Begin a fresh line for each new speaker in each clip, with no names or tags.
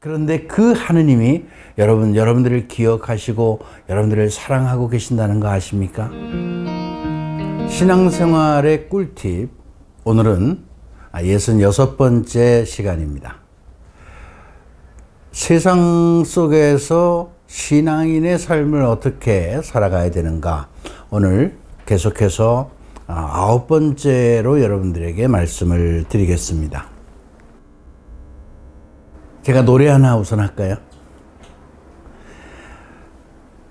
그런데 그 하느님이 여러분들을 기억하시고 여러분들을 사랑하고 계신다는 거 아십니까? 신앙생활의 꿀팁, 오늘은 66번째 시간입니다. 세상 속에서 신앙인의 삶을 어떻게 살아가야 되는가, 오늘 계속해서 9번째로 여러분들에게 말씀을 드리겠습니다. 제가 노래 하나 우선 할까요?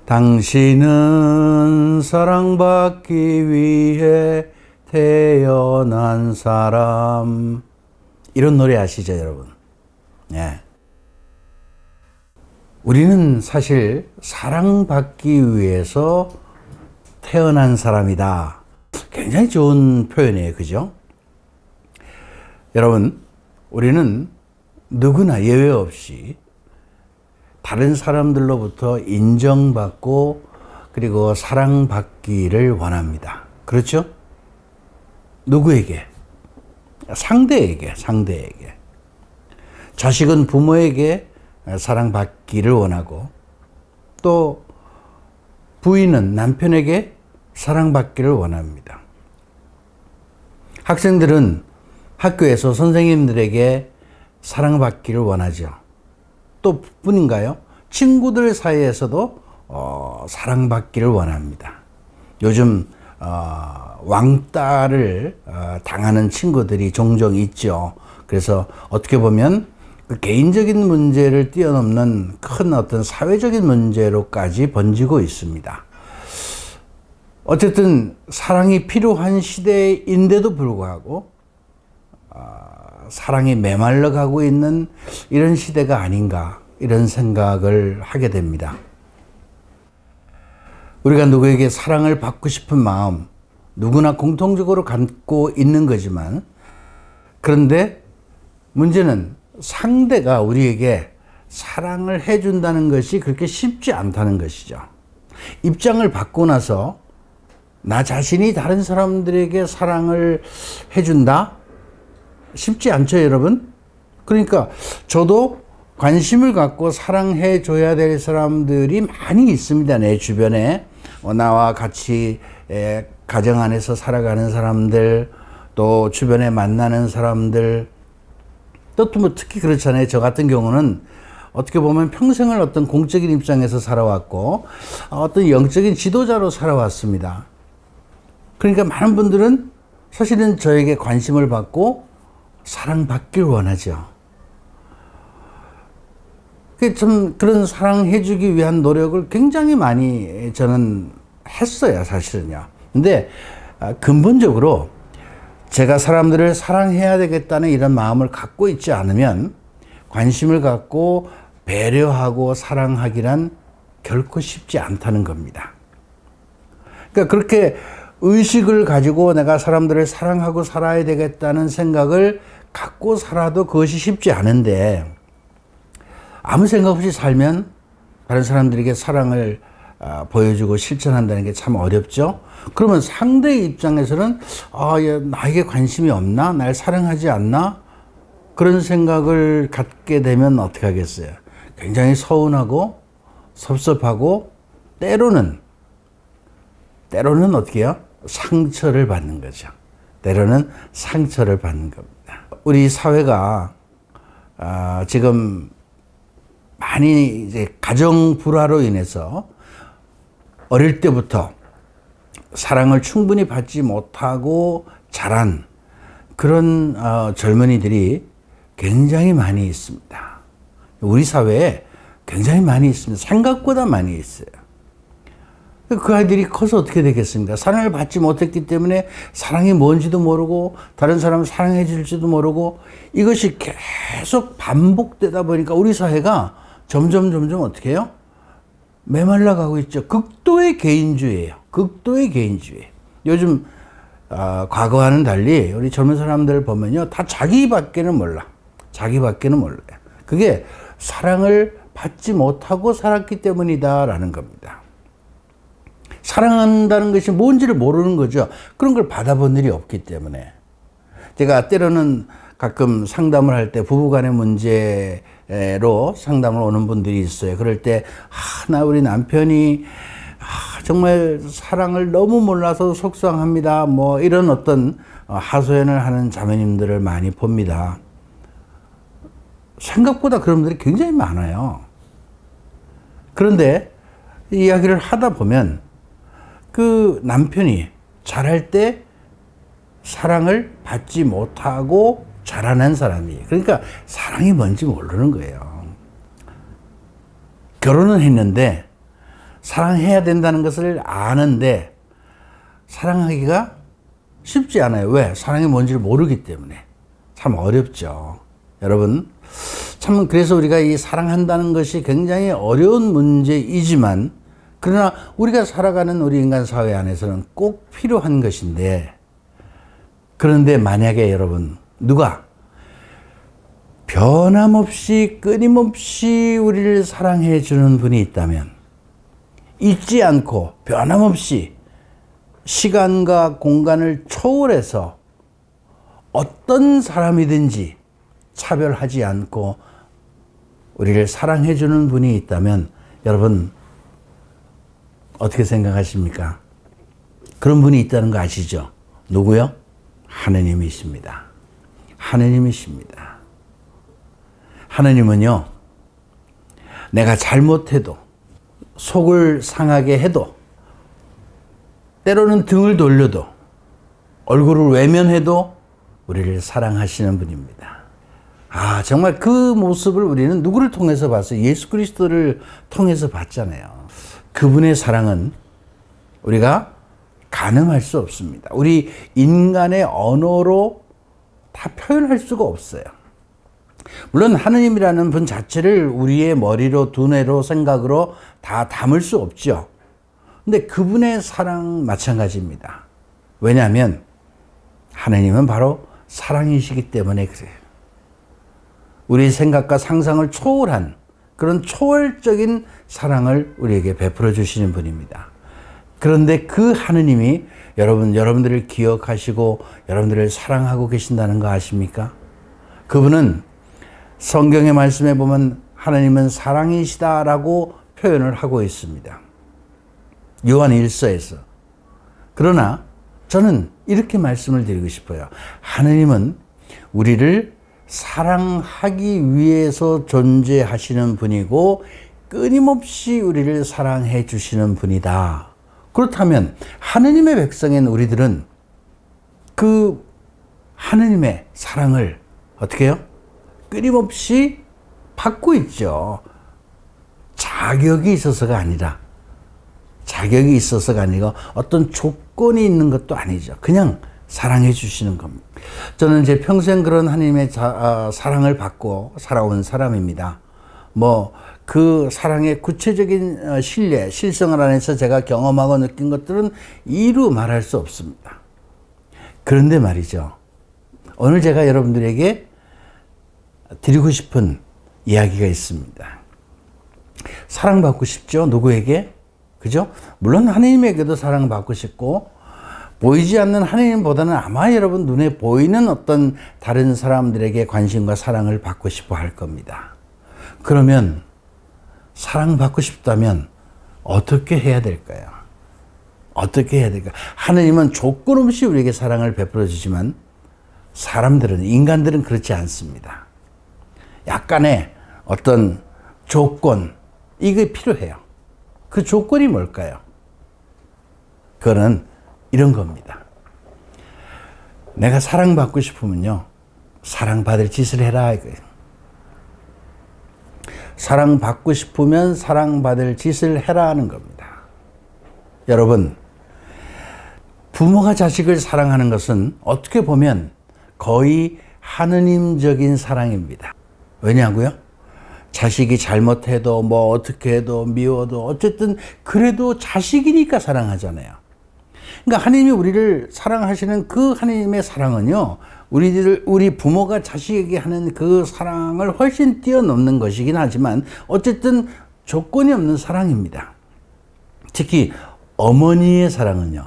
당신은 사랑받기 위해 태어난 사람, 이런 노래 아시죠, 여러분? 네. 우리는 사실 사랑받기 위해서 태어난 사람이다. 굉장히 좋은 표현이에요, 그죠? 여러분, 우리는 누구나 예외 없이 다른 사람들로부터 인정받고 그리고 사랑받기를 원합니다. 그렇죠? 누구에게? 상대에게. 자식은 부모에게 사랑받기를 원하고, 또 부인은 남편에게 사랑받기를 원합니다. 학생들은 학교에서 선생님들에게 사랑받기를 원하죠. 또 뿐인가요? 친구들 사이에서도 사랑받기를 원합니다. 요즘 왕따를 당하는 친구들이 종종 있죠. 그래서 어떻게 보면 그 개인적인 문제를 뛰어넘는 큰 어떤 사회적인 문제로까지 번지고 있습니다. 어쨌든 사랑이 필요한 시대인데도 불구하고 사랑이 메말라 가고 있는 이런 시대가 아닌가, 이런 생각을 하게 됩니다. 우리가 누구에게 사랑을 받고 싶은 마음 누구나 공통적으로 갖고 있는 거지만, 그런데 문제는 상대가 우리에게 사랑을 해준다는 것이 그렇게 쉽지 않다는 것이죠. 입장을 받고 나서 나 자신이 다른 사람들에게 사랑을 해준다? 쉽지 않죠, 여러분? 그러니까 저도 관심을 갖고 사랑해 줘야 될 사람들이 많이 있습니다. 내 주변에 나와 같이 가정 안에서 살아가는 사람들, 또 주변에 만나는 사람들, 또 뭐 특히 그렇잖아요. 저 같은 경우는 어떻게 보면 평생을 어떤 공적인 입장에서 살아왔고 어떤 영적인 지도자로 살아왔습니다. 그러니까 많은 분들은 사실은 저에게 관심을 받고 사랑받길 원하죠. 좀 그런 사랑해주기 위한 노력을 굉장히 많이 저는 했어요, 사실은요. 근데 근본적으로 제가 사람들을 사랑해야 되겠다는 이런 마음을 갖고 있지 않으면 관심을 갖고 배려하고 사랑하기란 결코 쉽지 않다는 겁니다. 그러니까 그렇게 의식을 가지고 내가 사람들을 사랑하고 살아야 되겠다는 생각을 갖고 살아도 그것이 쉽지 않은데, 아무 생각 없이 살면 다른 사람들에게 사랑을 보여주고 실천한다는 게 참 어렵죠. 그러면 상대의 입장에서는 나에게 관심이 없나? 날 사랑하지 않나? 그런 생각을 갖게 되면 어떻게 하겠어요? 굉장히 서운하고 섭섭하고 때로는 어떻게 해요? 상처를 받는 거죠. 때로는 상처를 받는 겁니다. 우리 사회가 지금 많이 이제 가정 불화로 인해서 어릴 때부터 사랑을 충분히 받지 못하고 자란 그런 젊은이들이 굉장히 많이 있습니다. 우리 사회에 굉장히 많이 있습니다. 생각보다 많이 있어요. 그 아이들이 커서 어떻게 되겠습니까? 사랑을 받지 못했기 때문에 사랑이 뭔지도 모르고 다른 사람을 사랑해 줄지도 모르고, 이것이 계속 반복되다 보니까 우리 사회가 점점 어떻게 해요? 메말라 가고 있죠. 극도의 개인주의예요. 극도의 개인주의. 요즘 과거와는 달리 우리 젊은 사람들 보면요, 다 자기밖에는 몰라. 자기밖에는 몰라요. 그게 사랑을 받지 못하고 살았기 때문이다라는 겁니다. 사랑한다는 것이 뭔지를 모르는 거죠. 그런 걸 받아본 일이 없기 때문에. 제가 때로는 가끔 상담을 할 때 부부간의 문제에 로 상담을 오는 분들이 있어요. 그럴 때, 나 우리 남편이 정말 사랑을 너무 몰라서 속상합니다. 뭐 이런 어떤 하소연을 하는 자매님들을 많이 봅니다. 생각보다 그런 분들이 굉장히 많아요. 그런데 이야기를 하다 보면 그 남편이 잘할 때 사랑을 받지 못하고 자라난 사람이에요. 그러니까 사랑이 뭔지 모르는 거예요. 결혼은 했는데 사랑해야 된다는 것을 아는데 사랑하기가 쉽지 않아요. 왜? 사랑이 뭔지를 모르기 때문에. 참 어렵죠. 여러분, 참 그래서 우리가 이 사랑한다는 것이 굉장히 어려운 문제이지만 그러나 우리가 살아가는 우리 인간 사회 안에서는 꼭 필요한 것인데 그런데 만약에 여러분 누가 변함없이 끊임없이 우리를 사랑해 주는 분이 있다면 잊지 않고 변함없이 시간과 공간을 초월해서 어떤 사람이든지 차별하지 않고 우리를 사랑해 주는 분이 있다면 여러분 어떻게 생각하십니까? 그런 분이 있다는 거 아시죠? 누구요? 하느님이십니다. 하느님이십니다. 하느님은요, 내가 잘못해도 속을 상하게 해도 때로는 등을 돌려도 얼굴을 외면해도 우리를 사랑하시는 분입니다. 정말 그 모습을 우리는 누구를 통해서 봤어요? 예수 그리스도를 통해서 봤잖아요. 그분의 사랑은 우리가 가늠할 수 없습니다. 우리 인간의 언어로 다 표현할 수가 없어요. 물론 하느님이라는 분 자체를 우리의 머리로, 두뇌로, 생각으로 다 담을 수 없죠. 근데 그분의 사랑 마찬가지입니다. 왜냐하면 하느님은 바로 사랑이시기 때문에 그래요. 우리 생각과 상상을 초월한 그런 초월적인 사랑을 우리에게 베풀어 주시는 분입니다. 그런데 그 하느님이 여러분들을 기억하시고 여러분들을 사랑하고 계신다는 거 아십니까? 그분은 성경의 말씀에 보면 하나님은 사랑이시다라고 표현을 하고 있습니다. 요한 1서에서. 그러나 저는 이렇게 말씀을 드리고 싶어요. 하나님은 우리를 사랑하기 위해서 존재하시는 분이고 끊임없이 우리를 사랑해 주시는 분이다. 그렇다면 하느님의 백성인 우리들은 그 하느님의 사랑을 어떻게 해요? 끊임없이 받고 있죠. 자격이 있어서가 아니라 어떤 조건이 있는 것도 아니죠. 그냥 사랑해 주시는 겁니다. 저는 제 평생 그런 하나님의 사랑을 받고 살아온 사람입니다. 그 사랑의 구체적인 실생활 안에서 제가 경험하고 느낀 것들은 이루 말할 수 없습니다. 그런데 말이죠. 오늘 제가 여러분들에게 드리고 싶은 이야기가 있습니다. 사랑받고 싶죠? 누구에게? 그죠? 물론 하나님에게도 사랑받고 싶고 보이지 않는 하나님보다는 아마 여러분 눈에 보이는 어떤 다른 사람들에게 관심과 사랑을 받고 싶어 할 겁니다. 그러면 사랑받고 싶다면 어떻게 해야 될까요? 어떻게 해야 될까요? 하나님은 조건 없이 우리에게 사랑을 베풀어 주지만 인간들은 그렇지 않습니다. 약간의 어떤 조건, 이게 필요해요. 그 조건이 뭘까요? 그거는 이런 겁니다. 내가 사랑받고 싶으면요, 사랑받을 짓을 해라 이거예요. 사랑받고 싶으면 사랑받을 짓을 해라 하는 겁니다. 여러분, 부모가 자식을 사랑하는 것은 어떻게 보면 거의 하느님적인 사랑입니다. 왜냐고요? 자식이 잘못해도 어떻게 해도 미워도 어쨌든 그래도 자식이니까 사랑하잖아요. 그러니까 하나님이 우리를 사랑하시는 그 하나님의 사랑은요, 우리 부모가 자식에게 하는 그 사랑을 훨씬 뛰어넘는 것이긴 하지만 어쨌든 조건이 없는 사랑입니다. 특히 어머니의 사랑은요,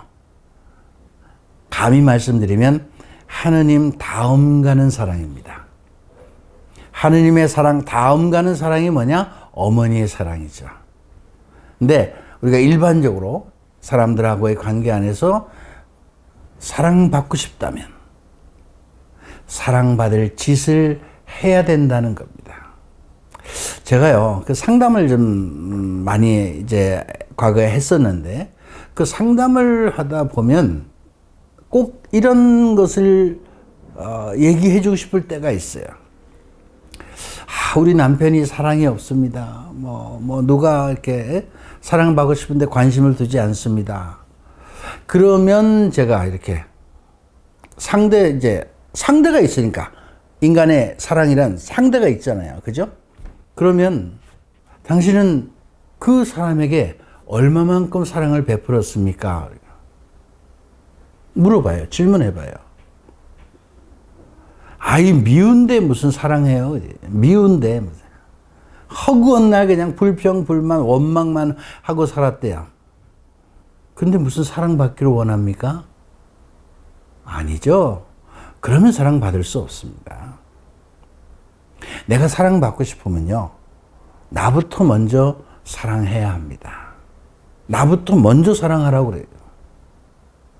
감히 말씀드리면 하느님 다음 가는 사랑입니다. 하느님의 사랑 다음 가는 사랑이 뭐냐? 어머니의 사랑이죠. 근데 우리가 일반적으로 사람들하고의 관계 안에서 사랑받고 싶다면 사랑받을 짓을 해야 된다는 겁니다. 제가요, 그 상담을 좀 많이 이제 과거에 했었는데, 그 상담을 하다 보면 꼭 이런 것을 얘기해 주고 싶을 때가 있어요. 우리 남편이 사랑이 없습니다. 누가 이렇게 사랑받고 싶은데 관심을 두지 않습니다. 그러면 제가 이렇게 상대가 있으니까, 인간의 사랑이란 상대가 있잖아요. 그죠? 그러면 당신은 그 사람에게 얼마만큼 사랑을 베풀었습니까? 물어봐요. 질문해봐요. 아이, 미운데 무슨 사랑해요? 미운데 무슨. 허구한 날 그냥 불평, 불만, 원망만 하고 살았대요. 근데 무슨 사랑받기를 원합니까? 아니죠. 그러면 사랑받을 수 없습니다. 내가 사랑받고 싶으면요, 나부터 먼저 사랑해야 합니다. 나부터 먼저 사랑하라고 그래요.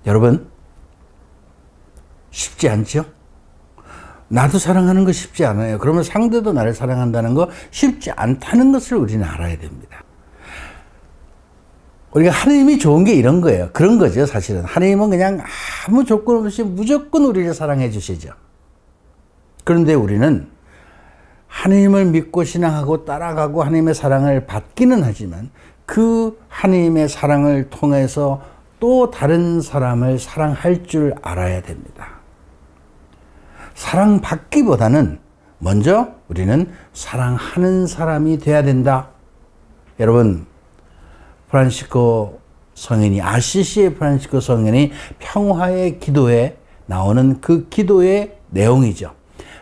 여러분, 쉽지 않죠? 나도 사랑하는 거 쉽지 않아요. 그러면 상대도 나를 사랑한다는 거 쉽지 않다는 것을 우리는 알아야 됩니다. 우리가 하나님이 좋은 게 이런 거예요. 그런 거죠, 사실은. 하나님은 그냥 아무 조건 없이 무조건 우리를 사랑해 주시죠. 그런데 우리는 하나님을 믿고 신앙하고 따라가고 하나님의 사랑을 받기는 하지만 그 하나님의 사랑을 통해서 또 다른 사람을 사랑할 줄 알아야 됩니다. 사랑받기보다는 먼저 우리는 사랑하는 사람이 돼야 된다. 여러분, 프란시스코 성인이, 아시시의 프란시스코 성인이 평화의 기도에 나오는 그 기도의 내용이죠.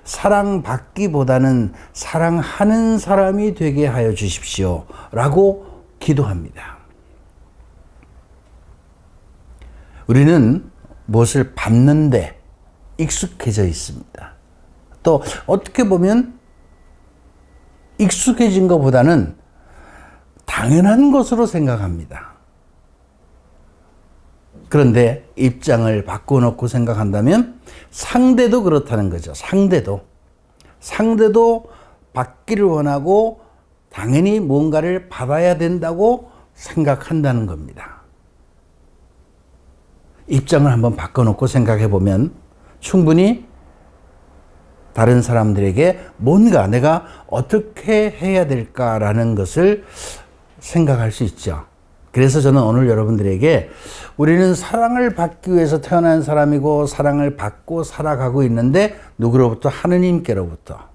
사랑받기보다는 사랑하는 사람이 되게 하여 주십시오 라고 기도합니다. 우리는 무엇을 받는데 익숙해져 있습니다. 또 어떻게 보면 익숙해진 것보다는 당연한 것으로 생각합니다. 그런데 입장을 바꿔놓고 생각한다면 상대도 그렇다는 거죠. 상대도 받기를 원하고 당연히 뭔가를 받아야 된다고 생각한다는 겁니다. 입장을 한번 바꿔놓고 생각해 보면 충분히 다른 사람들에게 뭔가 내가 어떻게 해야 될까라는 것을 생각할 수 있죠. 그래서 저는 오늘 여러분들에게 우리는 사랑을 받기 위해서 태어난 사람이고 사랑을 받고 살아가고 있는데 누구로부터? 하느님께로부터.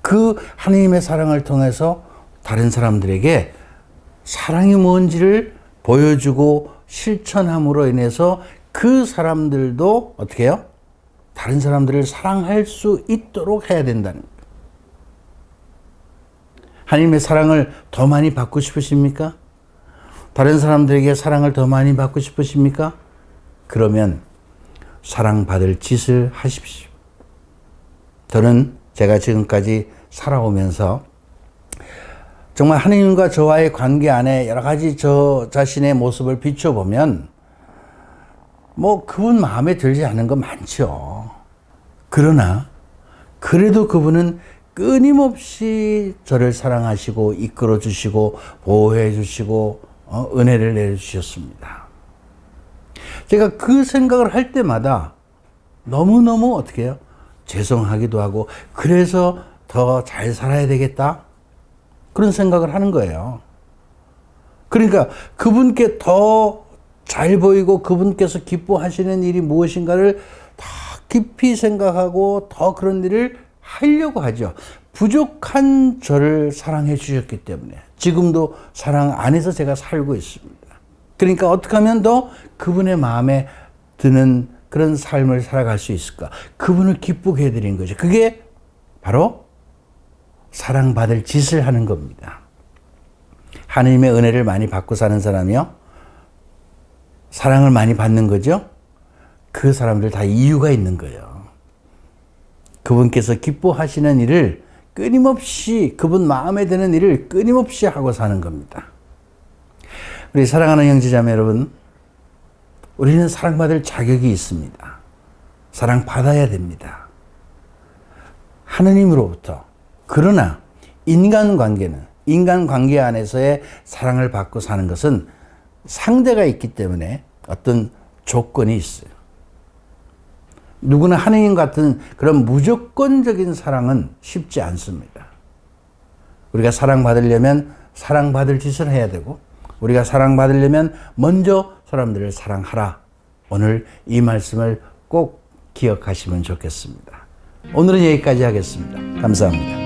그 하느님의 사랑을 통해서 다른 사람들에게 사랑이 뭔지를 보여주고 실천함으로 인해서 그 사람들도 어떻게 해요? 다른 사람들을 사랑할 수 있도록 해야 된다는 거예요. 하나님의 사랑을 더 많이 받고 싶으십니까? 다른 사람들에게 사랑을 더 많이 받고 싶으십니까? 그러면 사랑받을 짓을 하십시오. 저는 제가 지금까지 살아오면서 정말 하나님과 저와의 관계 안에 여러 가지 저 자신의 모습을 비춰보면 그분 마음에 들지 않은 거 많죠. 그러나 그래도 그분은 끊임없이 저를 사랑하시고 이끌어 주시고 보호해 주시고 은혜를 내주셨습니다. 제가 그 생각을 할 때마다 너무너무 어떻게 해요? 죄송하기도 하고 그래서 더 잘 살아야 되겠다 그런 생각을 하는 거예요. 그러니까 그분께 더 잘 보이고 그분께서 기뻐하시는 일이 무엇인가를 더 깊이 생각하고 더 그런 일을 하려고 하죠. 부족한 저를 사랑해 주셨기 때문에 지금도 사랑 안에서 제가 살고 있습니다. 그러니까 어떻게 하면 더 그분의 마음에 드는 그런 삶을 살아갈 수 있을까? 그분을 기쁘게 해드리는 거죠. 그게 바로 사랑받을 짓을 하는 겁니다. 하나님의 은혜를 많이 받고 사는 사람이요. 사랑을 많이 받는 거죠. 그 사람들 다 이유가 있는 거예요. 그분께서 기뻐하시는 일을 끊임없이, 그분 마음에 드는 일을 끊임없이 하고 사는 겁니다. 우리 사랑하는 형제자매 여러분, 우리는 사랑받을 자격이 있습니다. 사랑받아야 됩니다. 하느님으로부터. 그러나 인간관계 안에서의 사랑을 받고 사는 것은 상대가 있기 때문에 어떤 조건이 있어요. 누구나 하느님 같은 그런 무조건적인 사랑은 쉽지 않습니다. 우리가 사랑받으려면 사랑받을 짓을 해야 되고, 우리가 사랑받으려면 먼저 사람들을 사랑하라. 오늘 이 말씀을 꼭 기억하시면 좋겠습니다. 오늘은 여기까지 하겠습니다. 감사합니다.